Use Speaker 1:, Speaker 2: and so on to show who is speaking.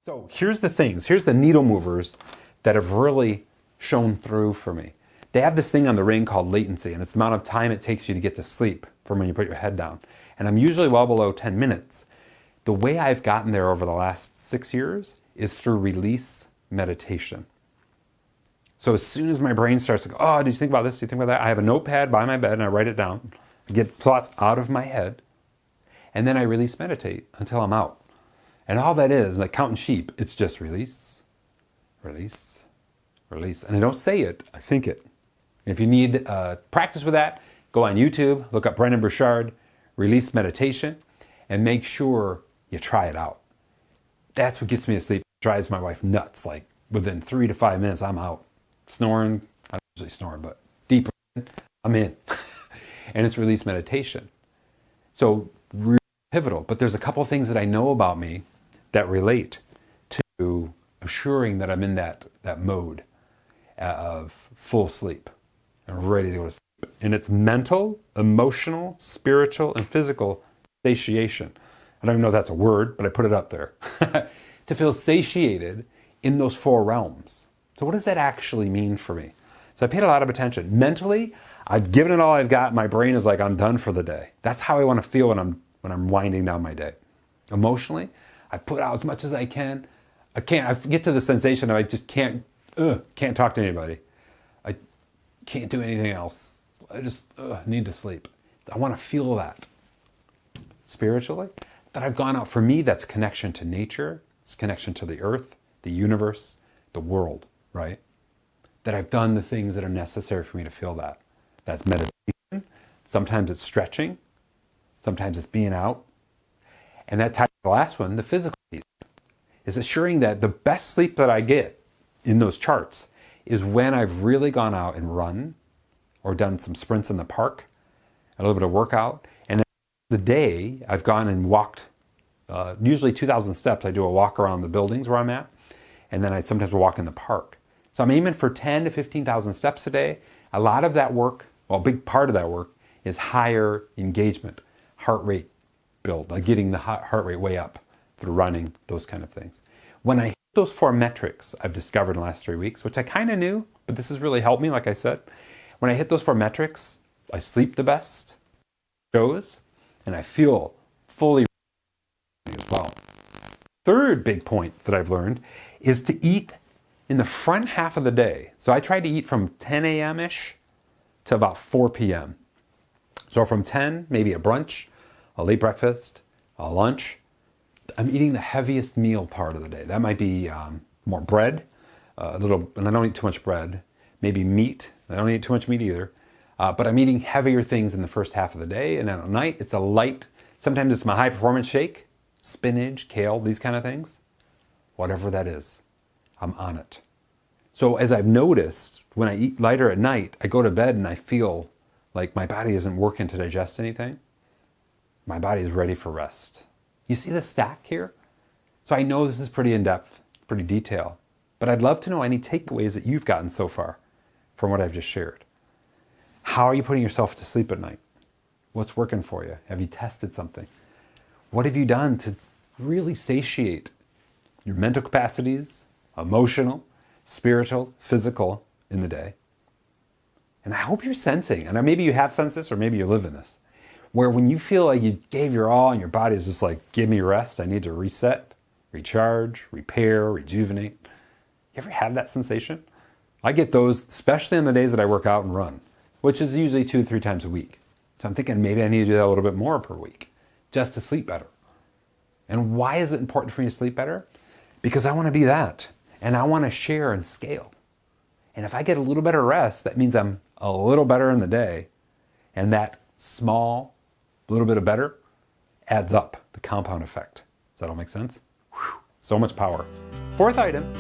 Speaker 1: So here's the needle movers that have really shown through for me. They have this thing on the ring called latency, and it's the amount of time it takes you to get to sleep from when you put your head down. And I'm usually well below 10 minutes. The way I've gotten there over the last 6 years is through release meditation. So as soon as my brain starts to go, oh, do you think about this? Do you think about that? I have a notepad by my bed and I write it down. I get thoughts out of my head. And then I release meditate until I'm out. And all that is, like counting sheep, it's just release, release, release. And I don't say it, I think it. If you need practice with that, go on YouTube, look up Brendon Burchard, release meditation, and make sure you try it out. That's what gets me to sleep. It drives my wife nuts. Like within 3 to 5 minutes, I'm out. Snoring, I don't usually snore, but deeper, I'm in. And it's release meditation. So really pivotal. But there's a couple of things that I know about me that relate to assuring that I'm in that mode of full sleep and ready to go to sleep. And it's mental, emotional, spiritual, and physical satiation. I don't even know if that's a word, but I put it up there. To feel satiated in those 4 realms. So what does that actually mean for me? So I paid a lot of attention. Mentally, I've given it all I've got. My brain is like, I'm done for the day. That's how I want to feel when I'm winding down my day. Emotionally, I put out as much as I can. I get to the sensation of I just can't talk to anybody. I can't do anything else. I just need to sleep. I want to feel that. Spiritually, that I've gone out. For me, that's connection to nature. It's connection to the earth, the universe, the world, right? That I've done the things that are necessary for me to feel that. That's meditation. Sometimes it's stretching. Sometimes it's being out. And that ties to the last one, the physical piece, is assuring that the best sleep that I get in those charts is when I've really gone out and run or done some sprints in the park, a little bit of workout, and then the day I've gone and walked, usually 2,000 steps. I do a walk around the buildings where I'm at, and then I sometimes will walk in the park. So I'm aiming for 10 to 15,000 steps a day. A lot of that work, well, a big part of that work is higher engagement, heart rate build, like getting the heart rate way up through running, those kind of things. When I hit those 4 metrics I've discovered in the last 3 weeks, which I kind of knew, but this has really helped me, like I said. When I hit those 4 metrics, I sleep the best, shows, and I feel fully as well. Third big point that I've learned is to eat in the front half of the day. So I try to eat from 10 a.m.-ish to about 4 p.m. So from 10, maybe a brunch, a late breakfast, a lunch. I'm eating the heaviest meal part of the day. That might be more bread, and I don't eat too much bread. Maybe meat. I don't eat too much meat either. But I'm eating heavier things in the first half of the day. And then at night, it's a light, sometimes it's my high performance shake, spinach, kale, these kind of things. Whatever that is, I'm on it. So as I've noticed, when I eat lighter at night, I go to bed and I feel like my body isn't working to digest anything. My body is ready for rest. You see the stack here? So I know this is pretty in-depth, pretty detailed, but I'd love to know any takeaways that you've gotten so far from what I've just shared. How are you putting yourself to sleep at night? What's working for you? Have you tested something? What have you done to really satiate your mental capacities, emotional, spiritual, physical in the day? And I hope you're sensing, and maybe you have sensed this or maybe you live in this, where when you feel like you gave your all and your body is just like, give me rest, I need to reset, recharge, repair, rejuvenate. You ever have that sensation? I get those, especially on the days that I work out and run, which is usually 2 to 3 times a week. So I'm thinking maybe I need to do that a little bit more per week just to sleep better. And why is it important for me to sleep better? Because I want to be that. And I want to share and scale. And if I get a little better rest, that means I'm a little better in the day. And that small, little bit of better adds up, the compound effect. Does that all make sense? Whew, so much power. 4th item